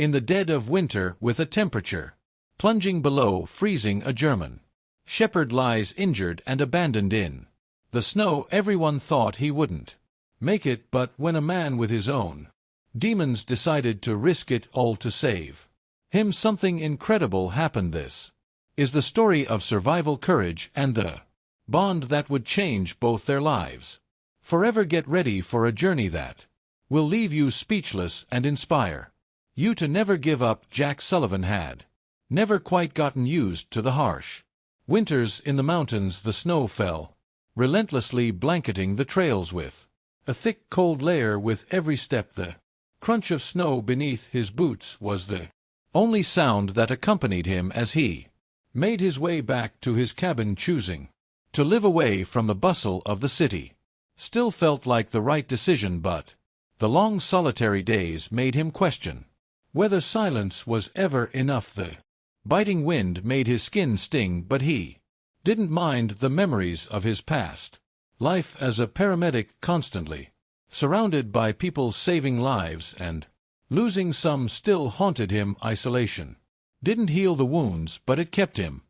In the dead of winter with a temperature plunging below freezing, a German shepherd lies injured and abandoned in the snow. Everyone thought he wouldn't make it, but when a man with his own demons decided to risk it all to save him, something incredible happened. This is the story of survival, courage, and the bond that would change both their lives forever. Get ready for a journey that will leave you speechless and inspire you to never give up. Jack Sullivan had never quite gotten used to the harsh winters in the mountains. The snow fell relentlessly, blanketing the trails with a thick, cold layer with every step. The crunch of snow beneath his boots was the only sound that accompanied him as he made his way back to his cabin. Choosing to live away from the bustle of the city still felt like the right decision, but the long solitary days made him question whether silence was ever enough. The biting wind made his skin sting, but he didn't mind the memories of his past life as a paramedic, constantly surrounded by people saving lives and losing some, still haunted him. Isolation didn't heal the wounds, but it kept him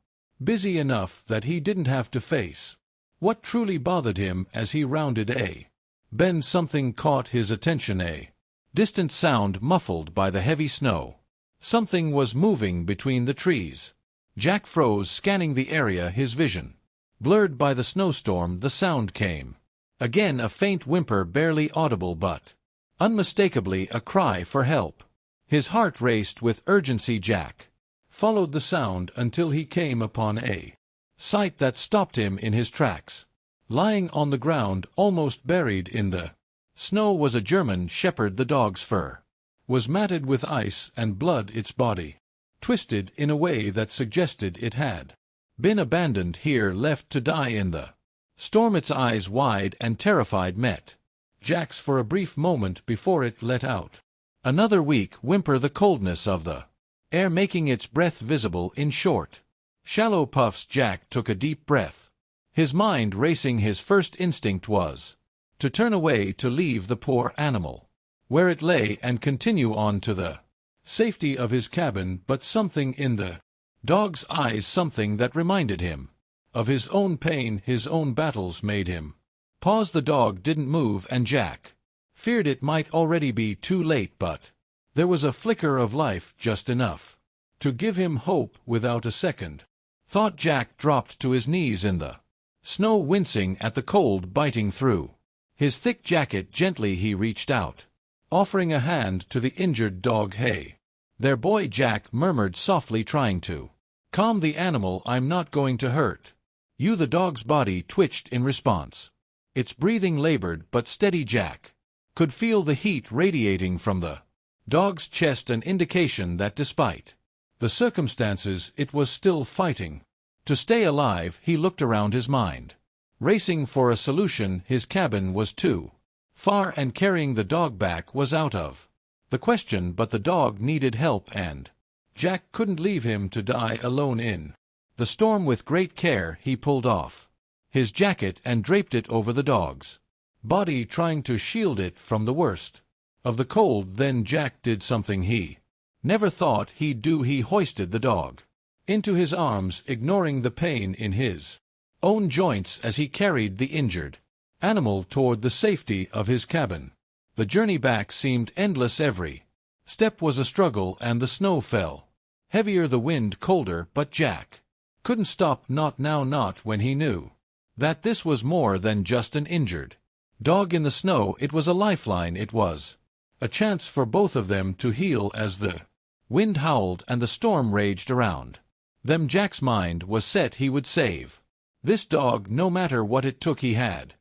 busy enough that he didn't have to face what truly bothered him. As he rounded a bend, something caught his attention, a distant sound muffled by the heavy snow. Something was moving between the trees. Jack froze, scanning the area, his vision blurred by the snowstorm. The sound came again, a faint whimper, barely audible but unmistakably a cry for help. His heart raced with urgency. Jack followed the sound until he came upon a sight that stopped him in his tracks. Lying on the ground, almost buried in the snow, was a German shepherd. The dog's fur was matted with ice and blood, its body twisted in a way that suggested it had been abandoned here, left to die in the storm. Its eyes, wide and terrified, met Jack's for a brief moment before it let out another weak whimper, the coldness of the air making its breath visible in short, shallow puffs. Jack took a deep breath, his mind racing. His first instinct was to turn away, to leave the poor animal where it lay and continue on to the safety of his cabin, but something in the dog's eyes, something that reminded him of his own pain, his own battles, made him pause. The dog didn't move, and Jack feared it might already be too late, but there was a flicker of life, just enough to give him hope. Without a second thought, Jack dropped to his knees in the snow, wincing at the cold biting through his thick jacket. Gently he reached out, offering a hand to the injured dog. "Hey there, boy," Jack murmured softly, trying to calm the animal. "I'm not going to hurt you." The dog's body twitched in response, its breathing labored but steady. Jack could feel the heat radiating from the dog's chest, an indication that despite the circumstances it was still fighting to stay alive. He looked around, his mind racing for a solution. His cabin was too far, and carrying the dog back was out of the question, but the dog needed help, and Jack couldn't leave him to die alone in the storm. With great care he pulled off his jacket and draped it over the dog's body, trying to shield it from the worst of the cold. Then Jack did something he never thought he'd do. He hoisted the dog into his arms, ignoring the pain in his own joints as he carried the injured animal toward the safety of his cabin. The journey back seemed endless. Every step was a struggle, and the snow fell heavier, the wind colder, but Jack couldn't stop. Not now, not when he knew that this was more than just an injured dog in the snow. It was a lifeline. It was a chance for both of them to heal. As the wind howled and the storm raged around them, Jack's mind was set. He would save this dog no matter what it took. He had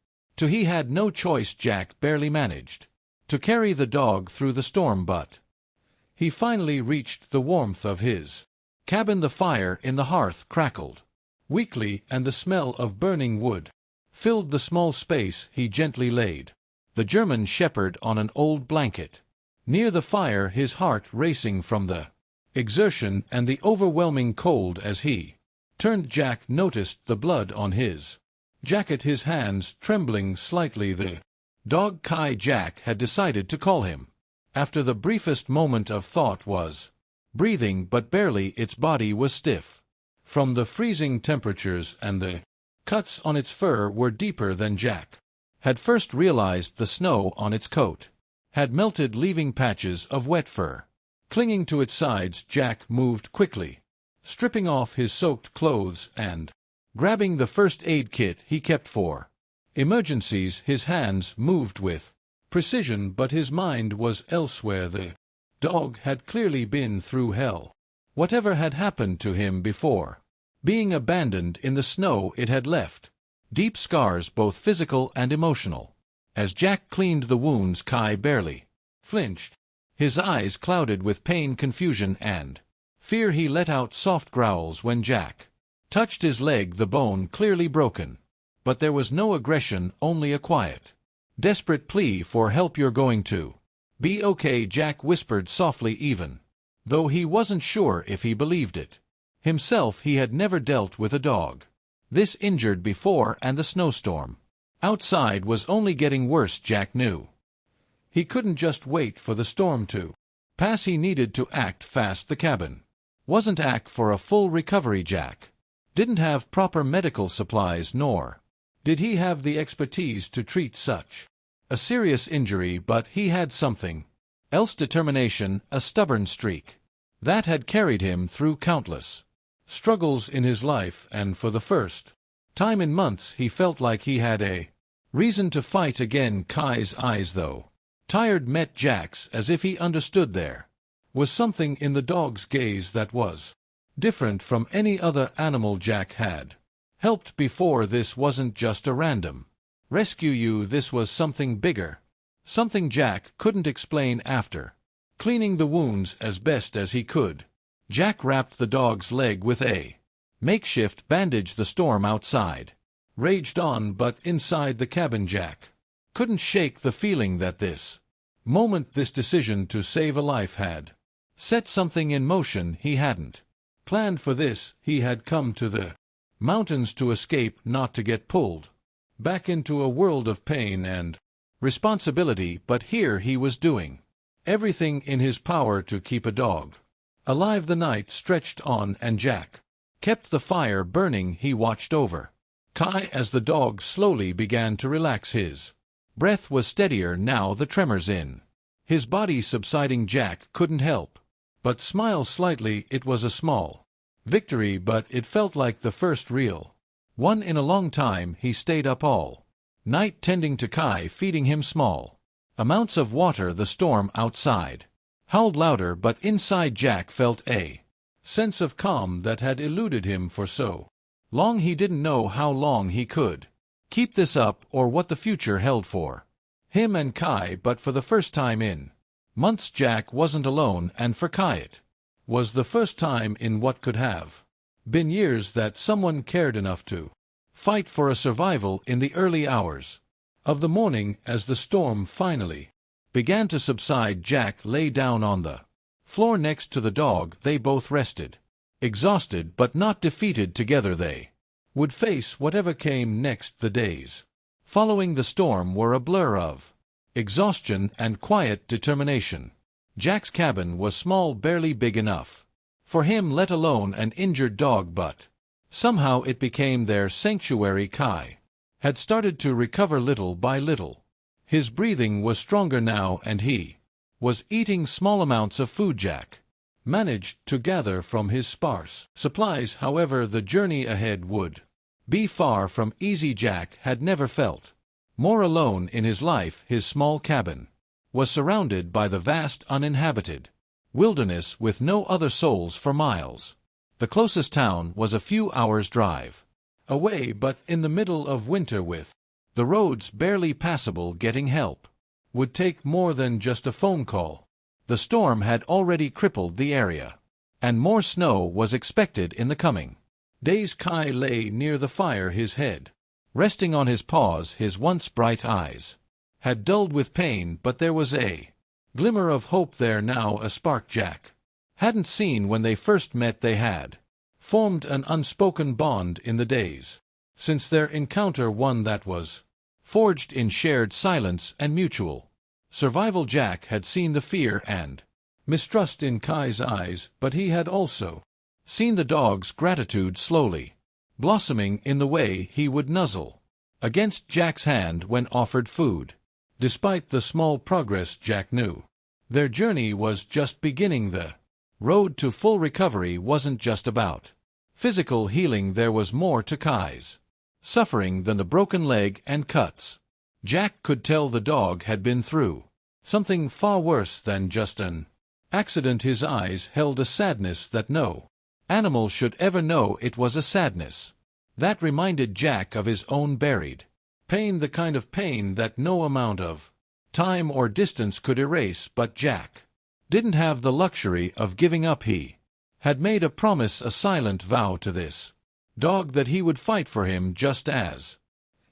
no choice. Jack barely managed to carry the dog through the storm, but he finally reached the warmth of his cabin. The fire in the hearth crackled weakly, and the smell of burning wood filled the small space. He gently laid the German shepherd on an old blanket near the fire, his heart racing from the exertion and the overwhelming cold. As he turned, Jack noticed the blood on his jacket, his hands trembling slightly. The dog Kai Jack had decided to call him after the briefest moment of thought, was breathing, but barely. Its body was stiff from the freezing temperatures, and the cuts on its fur were deeper than Jack had first realized. The snow on its coat had melted, leaving patches of wet fur clinging to its sides. Jack moved quickly, stripping off his soaked clothes and grabbing the first aid kit he kept for emergencies. His hands moved with precision, but his mind was elsewhere. The dog had clearly been through hell. Whatever had happened to him before being abandoned in the snow, it had left deep scars, both physical and emotional. As Jack cleaned the wounds, Kai barely flinched, his eyes clouded with pain, confusion, and fear. He let out soft growls when Jack touched his leg, the bone clearly broken. But there was no aggression, only a quiet, desperate plea for help. "You're going to be okay," Jack whispered softly, even though he wasn't sure if he believed it himself. He had never dealt with a dog this injured before, and the snowstorm outside was only getting worse. Jack knew he couldn't just wait for the storm to pass. He needed to act fast. The cabin wasn't act for a full recovery. Jack didn't have proper medical supplies, nor did he have the expertise to treat such a serious injury, but he had something else: determination, a stubborn streak that had carried him through countless struggles in his life, and for the first time in months he felt like he had a reason to fight again. Kai's eyes, though tired, met Jack's as if he understood. There was something in the dog's gaze that was different from any other animal Jack had helped before. This wasn't just a random rescue, this was something bigger, something Jack couldn't explain. After cleaning the wounds as best as he could, Jack wrapped the dog's leg with a makeshift bandage. The storm outside raged on, but inside the cabin Jack couldn't shake the feeling that this moment, this decision to save a life, had set something in motion he hadn't planned for. This he had come to the mountains to escape, not to get pulled back into a world of pain and responsibility. But here he was doing everything in his power to keep a dog alive. The night stretched on, and Jack kept the fire burning. He watched over Kai as the dog slowly began to relax. His breath was steadier now, the tremors in his body subsiding. Jack couldn't help but smile slightly. It was a small victory, but it felt like the first real one in a long time. He stayed up all night tending to Kai, feeding him small amounts of water. The storm outside howled louder, but inside Jack felt a sense of calm that had eluded him for so long. He didn't know how long he could keep this up, or what the future held for him and Kai, but for the first time in months Jack wasn't alone, and for Kai it was the first time in what could have been years that someone cared enough to fight for a survival. In the early hours of the morning, as the storm finally began to subside, Jack lay down on the floor next to the dog. They both rested, exhausted but not defeated. Together they would face whatever came next. The days following the storm were a blur of exhaustion and quiet determination. Jack's cabin was small, barely big enough for him, let alone an injured dog, but somehow it became their sanctuary. Kai had started to recover little by little. His breathing was stronger now, and he was eating small amounts of food Jack managed to gather from his sparse supplies. However, the journey ahead would be far from easy. Jack had never felt more alone in his life. His small cabin was surrounded by the vast uninhabited wilderness with no other souls for miles. The closest town was a few hours' drive away, but in the middle of winter, with the roads barely passable, getting help would take more than just a phone call. The storm had already crippled the area, and more snow was expected in the coming days. Kai lay near the fire, his head resting on his paws. His once bright eyes had dulled with pain, but there was a glimmer of hope there now, a spark Jack hadn't seen when they first met. They had formed an unspoken bond in the days since their encounter, one that was forged in shared silence and mutual Survival Jack had seen the fear and mistrust in Kai's eyes, but he had also seen the dog's gratitude slowly blossoming in the way he would nuzzle against Jack's hand when offered food. Despite the small progress Jack knew, their journey was just beginning. The road to full recovery wasn't just about physical healing. There was more to Kai's suffering than the broken leg and cuts. Jack could tell the dog had been through something far worse than just an accident. His eyes held a sadness that no animal should ever know. It was a sadness that reminded Jack of his own buried pain, the kind of pain that no amount of time or distance could erase. But Jack didn't have the luxury of giving up. He had made a promise, a silent vow to this dog, that he would fight for him just as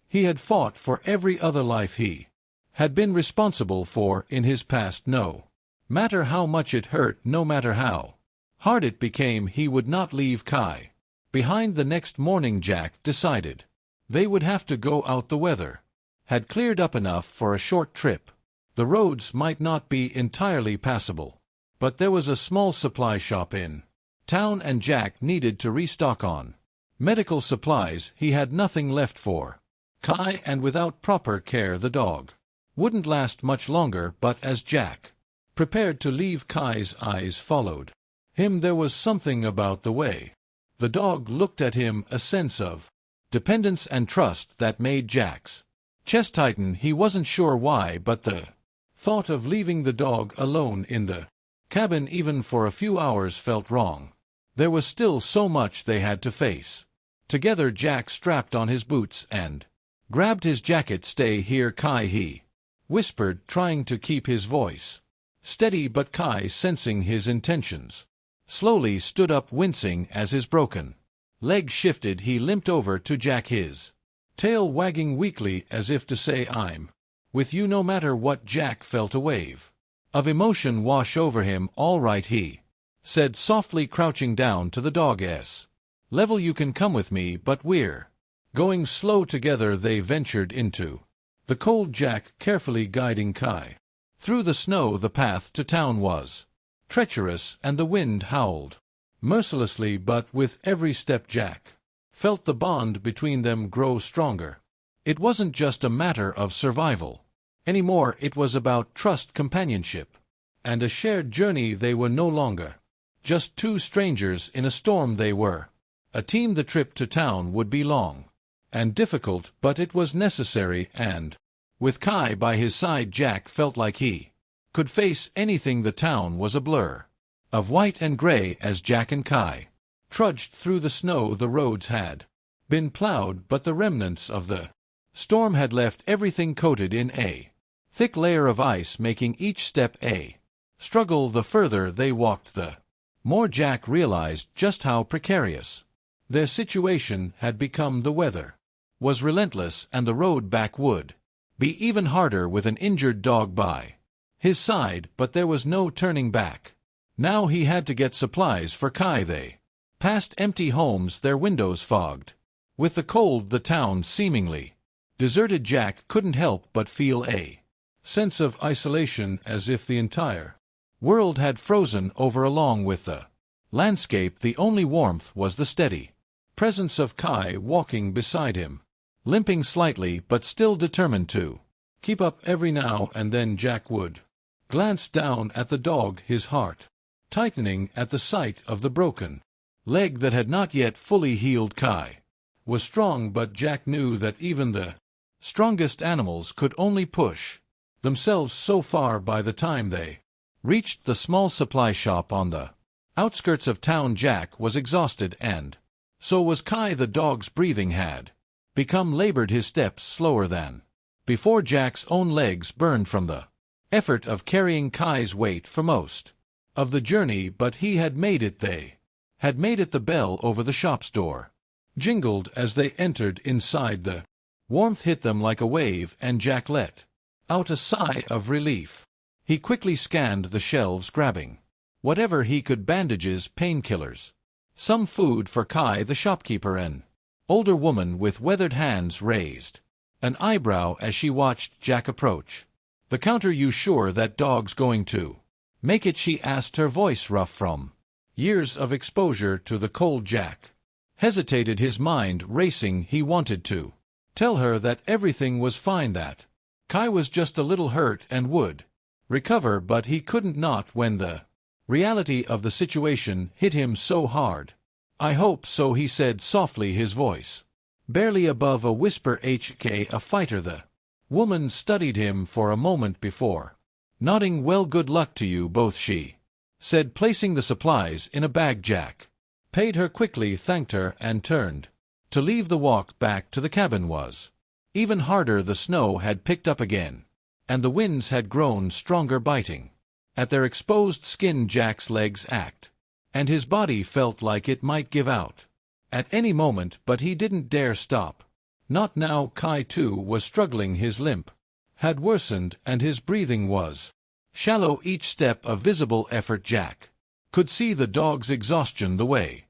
he had fought for every other life he had been responsible for in his past. No matter how much it hurt, no matter how hard it became, he would not leave Kai behind. The next morning Jack decided they would have to go out. The weather had cleared up enough for a short trip. The roads might not be entirely passable, but there was a small supply shop in town and Jack needed to restock on medical supplies. He had nothing left for Kai, and without proper care the dog wouldn't last much longer. But as Jack prepared to leave, Kai's eyes followed him. There was something about the way the dog looked at him, a sense of dependence and trust that made Jack's chest tighten. He wasn't sure why, but the thought of leaving the dog alone in the cabin, even for a few hours, felt wrong. There was still so much they had to face together. Jack strapped on his boots and grabbed his jacket. "Stay here, Kai," he whispered, trying to keep his voice steady. But Kai, sensing his intentions, slowly stood up, wincing as his broken leg shifted. He limped over to Jack, his tail wagging weakly as if to say, "I'm with you no matter what." Jack felt a wave of emotion wash over him. "All right," he said softly, crouching down to the dog's level. "You can come with me, but we're going slow." Together they ventured into the cold, Jack carefully guiding Kai through the snow. The path to town was treacherous and the wind howled mercilessly, but with every step Jack felt the bond between them grow stronger. It wasn't just a matter of survival anymore. It was about trust, companionship, and a shared journey. They were no longer just two strangers in a storm. They were a team. The trip to town would be long and difficult, but it was necessary, and with Kai by his side, Jack felt like he could face anything. The town was a blur of white and gray as Jack and Kai trudged through the snow. The roads had been plowed, but the remnants of the storm had left everything coated in a thick layer of ice, making each step a struggle. The further they walked, the more Jack realized just how precarious their situation had become. The weather was relentless, and the road back would be even harder with an injured dog by his side. But there was no turning back. Now he had to get supplies for Kai. They passed empty homes, their windows fogged with the cold, the town seemingly deserted. Jack couldn't help but feel a sense of isolation, as if the entire world had frozen over. Along with the landscape, the only warmth was the steady presence of Kai walking beside him, limping slightly but still determined to keep up. Every now and then Jack would glance down at the dog, his heart tightening at the sight of the broken leg that had not yet fully healed. Kai was strong, but Jack knew that even the strongest animals could only push themselves so far. By the time they reached the small supply shop on the outskirts of town, Jack was exhausted, and so was Kai. The dog's breathing had become labored, his steps slower than before. Jack's own legs burned from the effort of carrying Kai's weight for most of the journey, but he had made it. They had made it. The bell over the shop's door jingled as they entered inside. The warmth hit them like a wave, and Jack let out a sigh of relief. He quickly scanned the shelves, grabbing whatever he could: bandages, painkillers, some food for Kai. The shopkeeper, an older woman with weathered hands, raised an eyebrow as she watched Jack approach. "The counter, you sure that dog's going to make it?" she asked, her voice rough from years of exposure to the cold. Jack hesitated, his mind racing. He wanted to tell her that everything was fine, that Kai was just a little hurt and would recover, but he couldn't not when the reality of the situation hit him so hard. "I hope so," he said softly, his voice barely above a whisper. "HK a fighter?" The woman studied him for a moment before nodding. "Well, good luck to you both," she said, placing the supplies in a bag. Jack paid her quickly, thanked her, and turned to leave. The walk back to the cabin was even harder. The snow had picked up again, and the winds had grown stronger, biting at their exposed skin. Jack's legs ached, and his body felt like it might give out at any moment, but he didn't dare stop. Not now. Kai, too, was struggling. His limp had worsened, and his breathing was shallow, each step a visible effort. Jack could see the dog's exhaustion, the way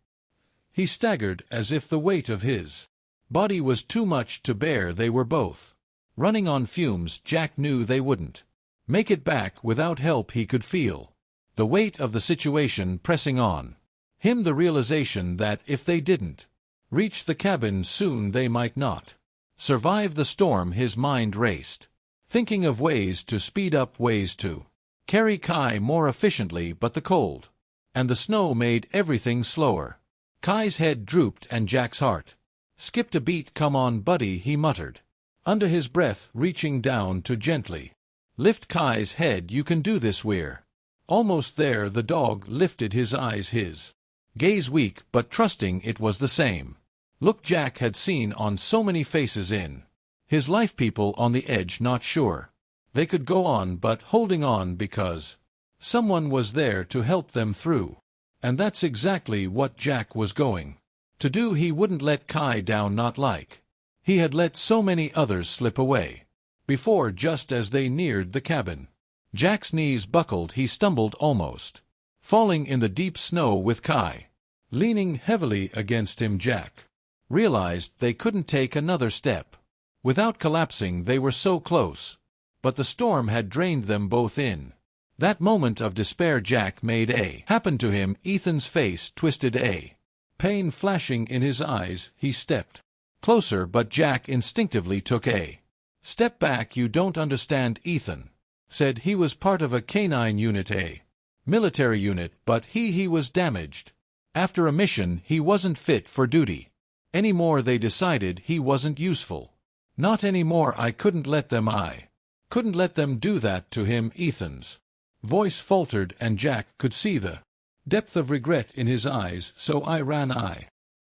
he staggered, as if the weight of his body was too much to bear. They were both running on fumes. Jack knew they wouldn't make it back without help. He could feel the weight of the situation pressing on him, the realization that if they didn't reach the cabin soon, they might not survive the storm. His mind raced, thinking of ways to speed up, ways to carry Kai more efficiently, but the cold and the snow made everything slower. Kai's head drooped and Jack's heart skipped a beat. "Come on, buddy," he muttered under his breath, reaching down to gently lift Kai's head. "You can do this, we're almost there." The dog lifted his eyes, his gaze weak but trusting. It was the same look Jack had seen on so many faces in his life, people on the edge, not sure they could go on, but holding on because someone was there to help them through. And that's exactly what Jack was going to do. He wouldn't let Kai down, not like he had let so many others slip away before. Just as they neared the cabin, Jack's knees buckled. He stumbled, almost falling in the deep snow with Kai leaning heavily against him. Jack realized they couldn't take another step without collapsing. They were so close, but the storm had drained them both. In that moment of despair, Jack made a happen to him. Ethan's face twisted, a pain flashing in his eyes. He stepped closer, but Jack instinctively took a step back. "You don't understand," Ethan said. He was part of a canine unit, a military unit, but he was damaged after a mission. He wasn't fit for duty anymore. They decided he wasn't useful. Not anymore. I couldn't let them do that to him. Ethan's voice faltered, and Jack could see the depth of regret in his eyes. "So I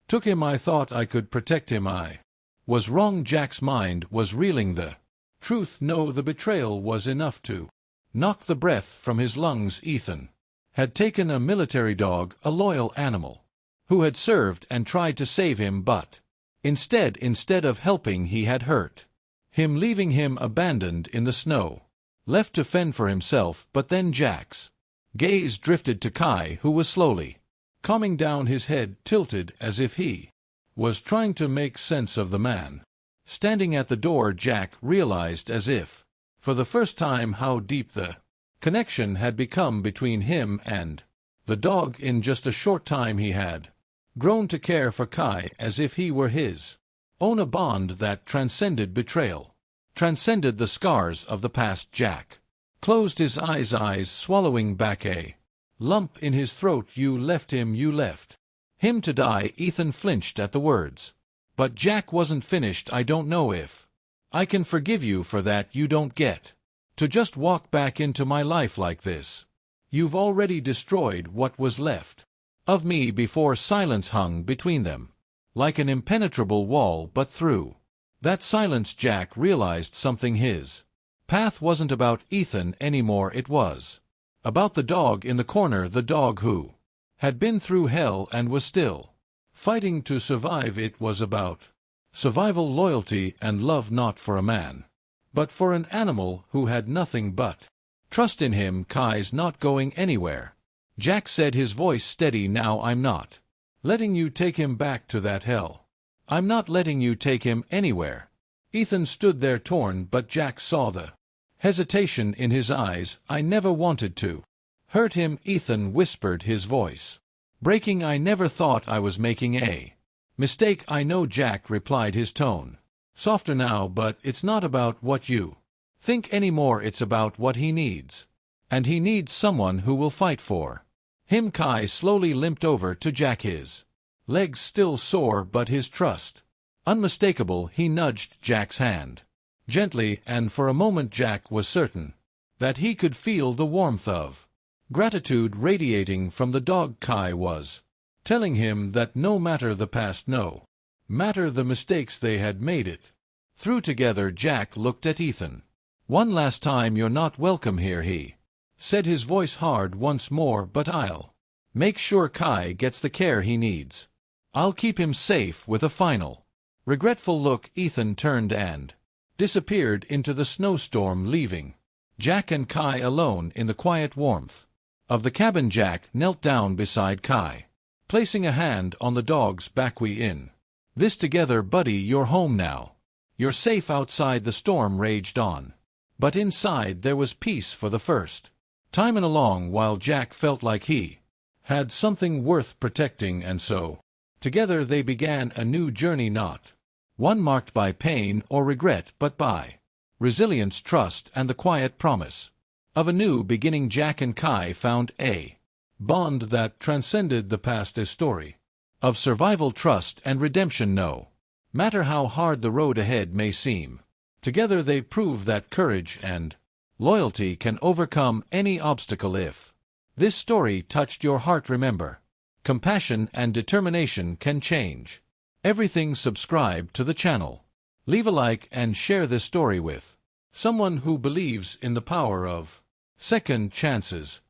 took him. I thought I could protect him. I was wrong." Jack's mind was reeling the truth. No, the betrayal was enough to knock the breath from his lungs. Ethan had taken a military dog, a loyal animal, who had served and tried to save him, but instead of helping, he had hurt him, leaving him abandoned in the snow, left to fend for himself. But then Jack's gaze drifted to Kai, who was slowly calming down, his head tilted as if he was trying to make sense of the man standing at the door. Jack realized, as if for the first time, how deep the connection had become between him and the dog. In just a short time he had grown to care for Kai as if he were his own, a bond that transcended betrayal, transcended the scars of the past. Jack closed his eyes, swallowing back a lump in his throat. You left him to die." Ethan flinched at the words. But Jack wasn't finished. "I don't know if I can forgive you for that. You don't get to just walk back into my life like this. You've already destroyed what was left of me before." Silence hung between them like an impenetrable wall, but through that silence Jack realized something. His path wasn't about Ethan anymore. It was about the dog in the corner, the dog who had been through hell and was still fighting to survive. It was about survival, loyalty, and love, not for a man, but for an animal who had nothing but trust in him. "Kai's not going anywhere," Jack said, his voice steady now. "I'm not letting you take him back to that hell. I'm not letting you take him anywhere." Ethan stood there torn, but Jack saw the hesitation in his eyes. I never wanted to hurt him, Ethan whispered, his voice breaking. I never thought I was making a mistake. I know, Jack replied, his tone softer now, but it's not about what you think anymore. It's about what he needs. And he needs someone who will fight for him. Kai slowly limped over to Jack, his legs still sore but his trust unmistakable. He nudged Jack's hand gently, and for a moment Jack was certain that he could feel the warmth of gratitude radiating from the dog. Kai was telling him that no matter the past, no matter the mistakes, they had made it through together. Jack looked at Ethan. One last time, you're not welcome here, he said, his voice hard once more, but I'll make sure Kai gets the care he needs. I'll keep him safe. With a final regretful look, Ethan turned and disappeared into the snowstorm, leaving Jack and Kai alone in the quiet warmth of the cabin. Jack knelt down beside Kai, placing a hand on the dog's back. We in this together, buddy. You're home now. You're safe outside. The storm raged on, but inside there was peace for the first time in a long while. Jack felt like he had something worth protecting, and so together they began a new journey, not one marked by pain or regret, but by resilience, trust, and the quiet promise of a new beginning. Jack and Kai found a bond that transcended the past, a story of survival, trust, and redemption. No matter how hard the road ahead may seem, together they prove that courage and loyalty can overcome any obstacle. If this story touched your heart, remember, compassion and determination can change everything. Subscribe to the channel, leave a like, and share this story with someone who believes in the power of second chances.